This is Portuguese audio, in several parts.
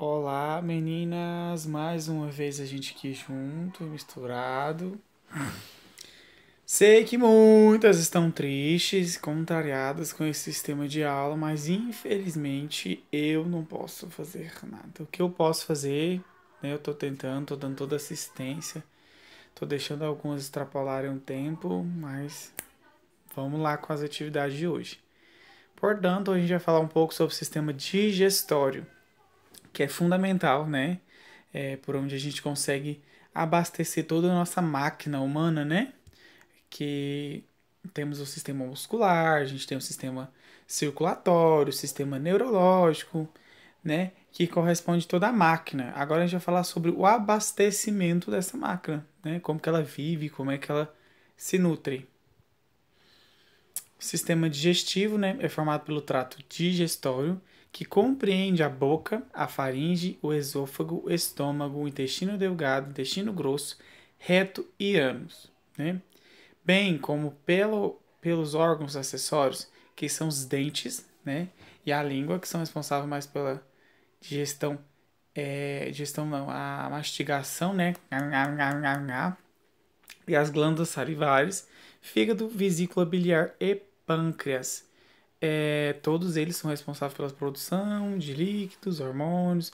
Olá, meninas! Mais uma vez a gente aqui junto, misturado. Sei que muitas estão tristes, contrariadas com esse sistema de aula, mas infelizmente eu não posso fazer nada. O que eu posso fazer, né, eu tô tentando, tô dando toda assistência, tô deixando algumas extrapolarem um tempo, mas vamos lá com as atividades de hoje. Portanto, a gente vai falar um pouco sobre o sistema digestório, que é fundamental, né? Por onde a gente consegue abastecer toda a nossa máquina humana, né? Que temos o sistema muscular, a gente tem o sistema circulatório, o sistema neurológico, né? Que corresponde a toda a máquina. Agora a gente vai falar sobre o abastecimento dessa máquina, né? Como que ela vive, como é que ela se nutre. O sistema digestivo, né, é formado pelo trato digestório, que compreende a boca, a faringe, o esôfago, o estômago, o intestino delgado, o intestino grosso, reto e ânus, né? Bem como pelos órgãos acessórios, que são os dentes, né? E a língua, que são responsáveis mais pela digestão, digestão não, a mastigação, né? E as glândulas salivares, fígado, vesícula biliar e pâncreas. Todos eles são responsáveis pela produção de líquidos, hormônios,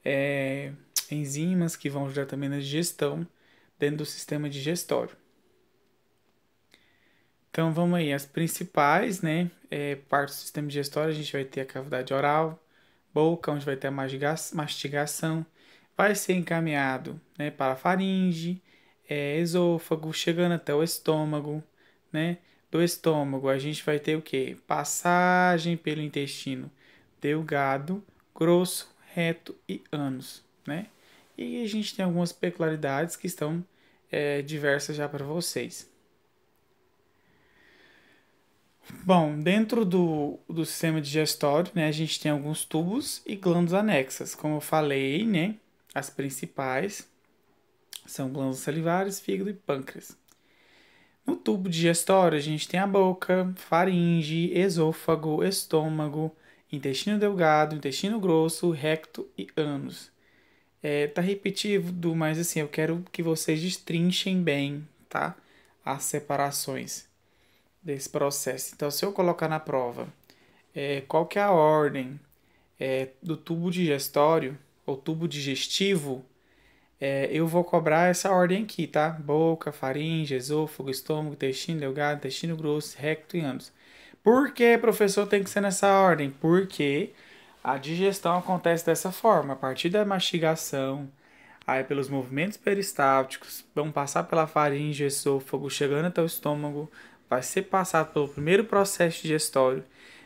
é, enzimas que vão ajudar também na digestão dentro do sistema digestório. Então vamos aí, as principais, né, partes do sistema digestório, a gente vai ter a cavidade oral, boca, onde vai ter a mastigação, vai ser encaminhado, né, para a faringe, esôfago, chegando até o estômago, né? Do estômago a gente vai ter o que? Passagem pelo intestino delgado, grosso, reto e ânus, né? E a gente tem algumas peculiaridades que estão diversas já para vocês. Bom, dentro do sistema digestório, né, a gente tem alguns tubos e glândulas anexas. Como eu falei, né, as principais são glândulas salivares, fígado e pâncreas. No tubo digestório, a gente tem a boca, faringe, esôfago, estômago, intestino delgado, intestino grosso, recto e ânus. Tá repetido, mas assim, eu quero que vocês destrinchem bem, tá? As separações desse processo. Então, se eu colocar na prova, qual que é a ordem do tubo digestório ou tubo digestivo, eu vou cobrar essa ordem aqui, tá? Boca, faringe, esôfago, estômago, intestino delgado, intestino grosso, recto e ânus. Por que, professor, tem que ser nessa ordem? Porque a digestão acontece dessa forma, a partir da mastigação, aí pelos movimentos peristálticos, vão passar pela faringe, esôfago, chegando até o estômago, vai ser passado pelo primeiro processo digestório,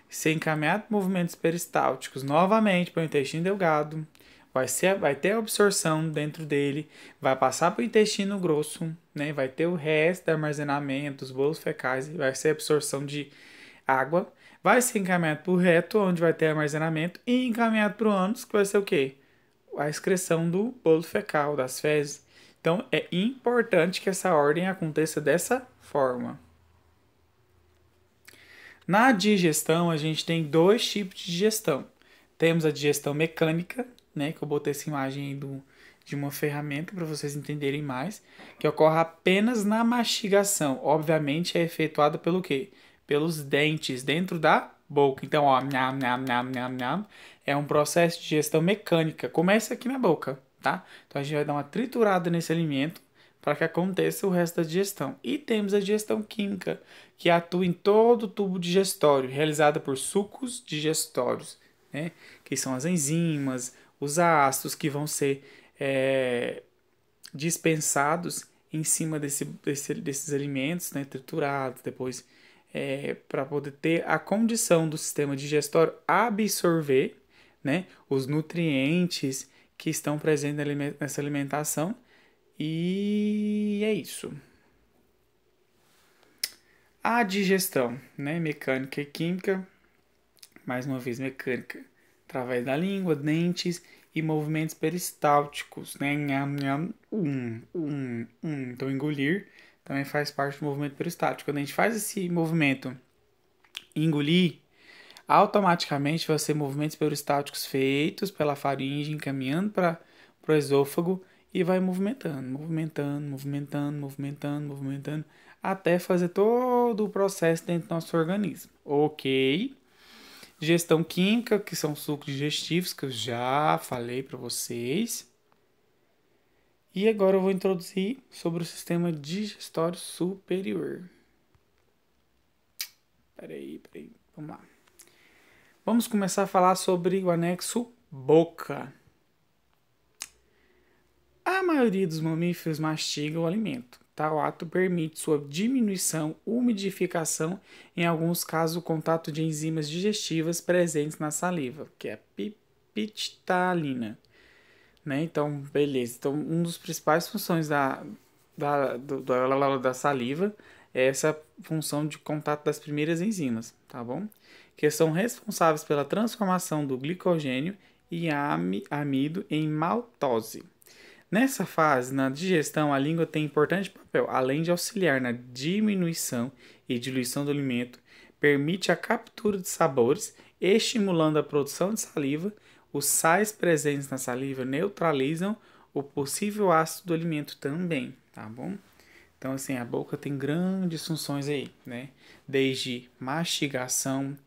ser encaminhado por movimentos peristálticos novamente para o intestino delgado, vai ter a absorção dentro dele, vai passar para o intestino grosso, né? Vai ter o resto do armazenamento, os bolos fecais, vai ser a absorção de água, vai ser encaminhado para o reto, onde vai ter armazenamento, e encaminhado para o ânus, que vai ser o quê? A excreção do bolo fecal, das fezes. Então é importante que essa ordem aconteça dessa forma. Na digestão, a gente tem dois tipos de digestão. Temos a digestão mecânica, né, que eu botei essa imagem aí de uma ferramenta para vocês entenderem mais, que ocorre apenas na mastigação. Obviamente é efetuada pelo quê? Pelos dentes dentro da boca. Então, ó, nham, nham, nham, nham, nham, é um processo de digestão mecânica. Começa aqui na boca, tá? Então a gente vai dar uma triturada nesse alimento para que aconteça o resto da digestão. E temos a digestão química, que atua em todo o tubo digestório, realizada por sucos digestórios, né? Que são as enzimas, os ácidos que vão ser dispensados em cima desses alimentos, né? Triturados, depois para poder ter a condição do sistema digestório absorver, né? Os nutrientes que estão presentes nessa alimentação. E é isso. A digestão, né? Mecânica e química, mais uma vez mecânica, através da língua, dentes e movimentos peristálticos, né? Nham, nham, Então, engolir também faz parte do movimento peristáltico. Quando a gente faz esse movimento, engolir, Automaticamente vai ser movimentos peristálticos feitos pela faringe, encaminhando para o esôfago e vai movimentando, até fazer todo o processo dentro do nosso organismo. Ok? Digestão química, que são sucos digestivos, que eu já falei para vocês. E agora eu vou introduzir sobre o sistema digestório superior. Peraí, vamos lá. Vamos começar a falar sobre o anexo boca. A maioria dos mamíferos mastiga o alimento. Tal ato permite sua diminuição, umidificação, em alguns casos o contato de enzimas digestivas presentes na saliva, que é a peptidina. Né? Então, beleza. Então, uma das principais funções da saliva é essa função de contato das primeiras enzimas, tá bom? Que são responsáveis pela transformação do glicogênio e amido em maltose. Nessa fase, na digestão, a língua tem importante papel, além de auxiliar na diminuição e diluição do alimento, permite a captura de sabores, estimulando a produção de saliva. Os sais presentes na saliva neutralizam o possível ácido do alimento também, tá bom? Então, assim, a boca tem grandes funções aí, né? Desde mastigação,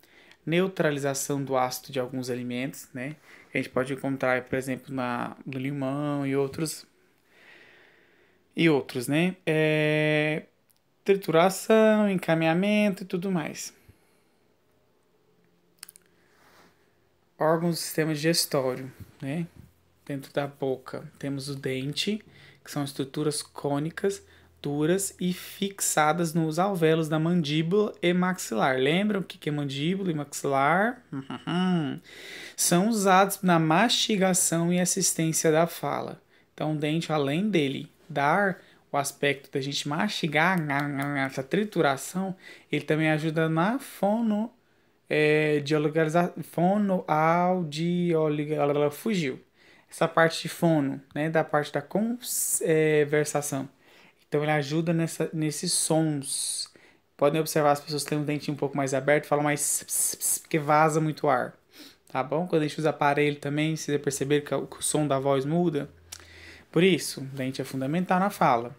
neutralização do ácido de alguns alimentos, né? A gente pode encontrar, por exemplo, no limão e outros, né? Trituração, encaminhamento e tudo mais. Órgãos do sistema digestório, né? Dentro da boca temos o dente, que são estruturas cônicas, duras e fixadas nos alvéolos da mandíbula e maxilar. Lembram o que é mandíbula e maxilar? São usados na mastigação e assistência da fala. Então, o dente, além dele dar o aspecto da gente mastigar, essa trituração, ele também ajuda na fugiu. Essa parte de fono, né, da parte da conversação. Então ele ajuda nesses sons. Podem observar as pessoas que têm um dentinho um pouco mais aberto, falam mais porque vaza muito ar. Tá bom? Quando a gente usa aparelho também, vocês perceberam que o som da voz muda. Por isso, o dente é fundamental na fala.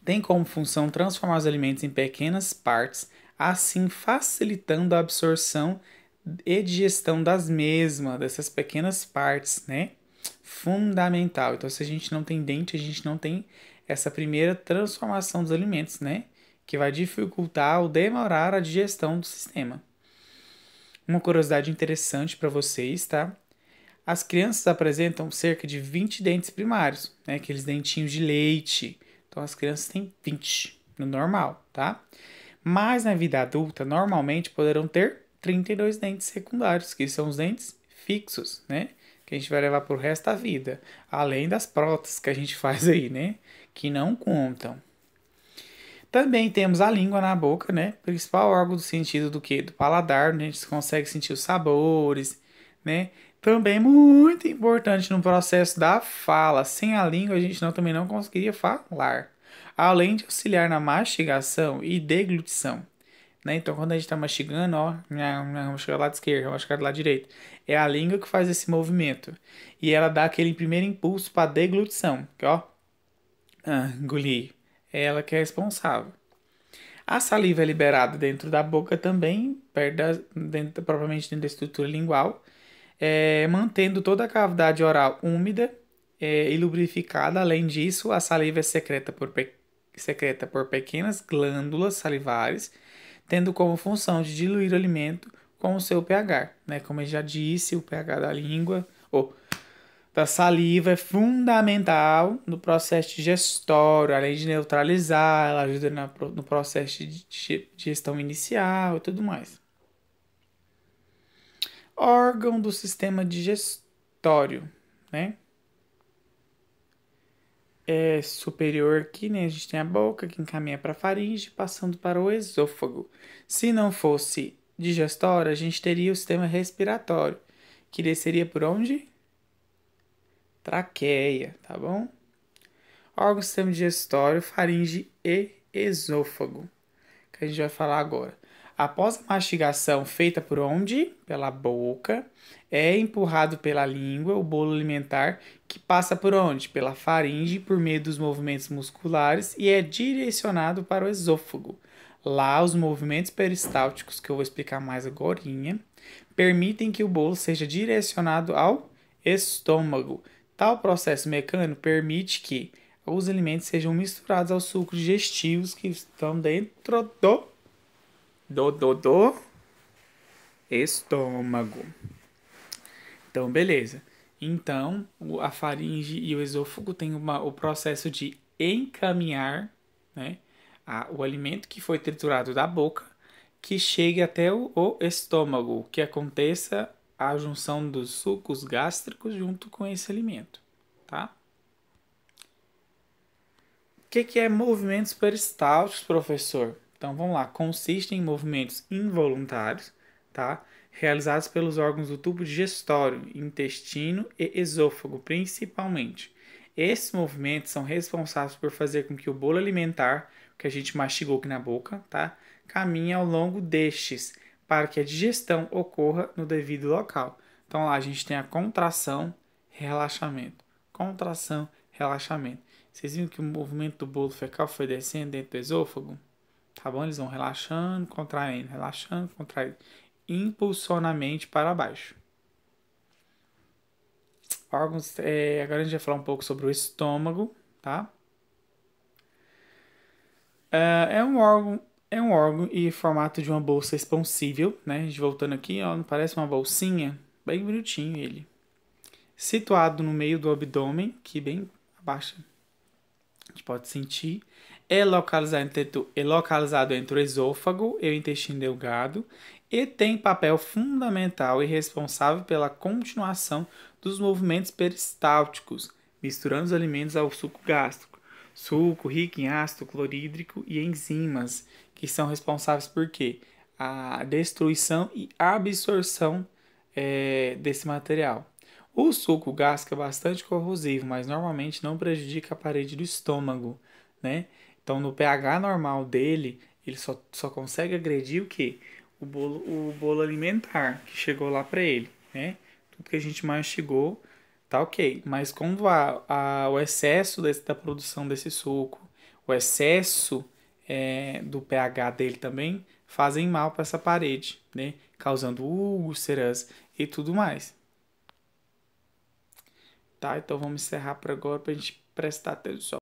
Tem como função transformar os alimentos em pequenas partes, assim facilitando a absorção e digestão das mesmas, dessas pequenas partes, né? Fundamental. Então, se a gente não tem dente, a gente não tem essa primeira transformação dos alimentos, né? Que vai dificultar ou demorar a digestão do sistema. Uma curiosidade interessante para vocês, tá? As crianças apresentam cerca de 20 dentes primários, né? Aqueles dentinhos de leite. Então, as crianças têm 20 no normal, tá? Mas na vida adulta, normalmente poderão ter 32 dentes secundários, que são os dentes fixos, né? Que a gente vai levar pro resto da vida. Além das próteses que a gente faz aí, né? Que não contam. Também temos a língua na boca, né? Principal órgão do sentido do quê? Do paladar, né? A gente consegue sentir os sabores, né? Também muito importante no processo da fala. Sem a língua a gente também não conseguiria falar. Além de auxiliar na mastigação e deglutição. Né? Então, quando a gente está mastigando, ó, mastigar do lado esquerdo, mastigar do lado direito, é a língua que faz esse movimento. E ela dá aquele primeiro impulso para a deglutição, que ó, engolir. É ela que é responsável. A saliva é liberada dentro da boca também, propriamente dentro da estrutura lingual, mantendo toda a cavidade oral úmida e lubrificada. Além disso, a saliva é secreta por pequenas glândulas salivares, tendo como função de diluir o alimento com o seu pH. Né? Como eu já disse, o pH da língua, ou da saliva, é fundamental no processo digestório, além de neutralizar, ela ajuda no processo de digestão inicial e tudo mais. Órgão do sistema digestório, né? Superior aqui, né? A gente tem a boca que encaminha para a faringe, passando para o esôfago. Se não fosse digestório, a gente teria o sistema respiratório, que desceria por onde? Traqueia, tá bom? Órgão do sistema digestório, faringe e esôfago, que a gente vai falar agora. Após a mastigação feita por onde? Pela boca. É empurrado pela língua, o bolo alimentar, que passa por onde? Pela faringe, por meio dos movimentos musculares e é direcionado para o esôfago. Lá, os movimentos peristálticos, que eu vou explicar mais agorinha, permitem que o bolo seja direcionado ao estômago. Tal processo mecânico permite que os alimentos sejam misturados aos sucos digestivos que estão dentro do estômago. Então, beleza. Então, a faringe e o esôfago têm o processo de encaminhar, né, o alimento que foi triturado da boca, que chegue até o estômago, que aconteça a junção dos sucos gástricos junto com esse alimento, tá? O que é movimentos peristálticos, professor? Então vamos lá, consistem em movimentos involuntários, tá? Realizados pelos órgãos do tubo digestório, intestino e esôfago, principalmente. Esses movimentos são responsáveis por fazer com que o bolo alimentar, que a gente mastigou aqui na boca, tá? Caminhe ao longo destes, para que a digestão ocorra no devido local. Então lá a gente tem a contração, relaxamento. Contração, relaxamento. Vocês viram que o movimento do bolo fecal foi descendo dentro do esôfago? Tá bom? Eles vão relaxando, contraindo, impulsonamente para baixo. Órgãos, agora a gente vai falar um pouco sobre o estômago, tá? É um órgão e formato de uma bolsa expansível, né? A gente voltando aqui, ó, não parece uma bolsinha? Bem bonitinho ele. Situado no meio do abdômen, que bem abaixo a gente pode sentir. É localizado entre o esôfago e o intestino delgado e tem papel fundamental e responsável pela continuação dos movimentos peristálticos, misturando os alimentos ao suco gástrico. Suco rico em ácido clorídrico e enzimas, que são responsáveis por quê? A destruição e absorção desse material. O suco gástrico é bastante corrosivo, mas normalmente não prejudica a parede do estômago, né? Então, no pH normal dele, ele só consegue agredir o quê? O bolo alimentar que chegou lá para ele, né? Tudo que a gente mastigou, tá ok. Mas quando o excesso da produção desse suco, o excesso do pH dele também, fazem mal para essa parede, né? Causando úlceras e tudo mais. Tá? Então vamos encerrar por agora para a gente prestar atenção.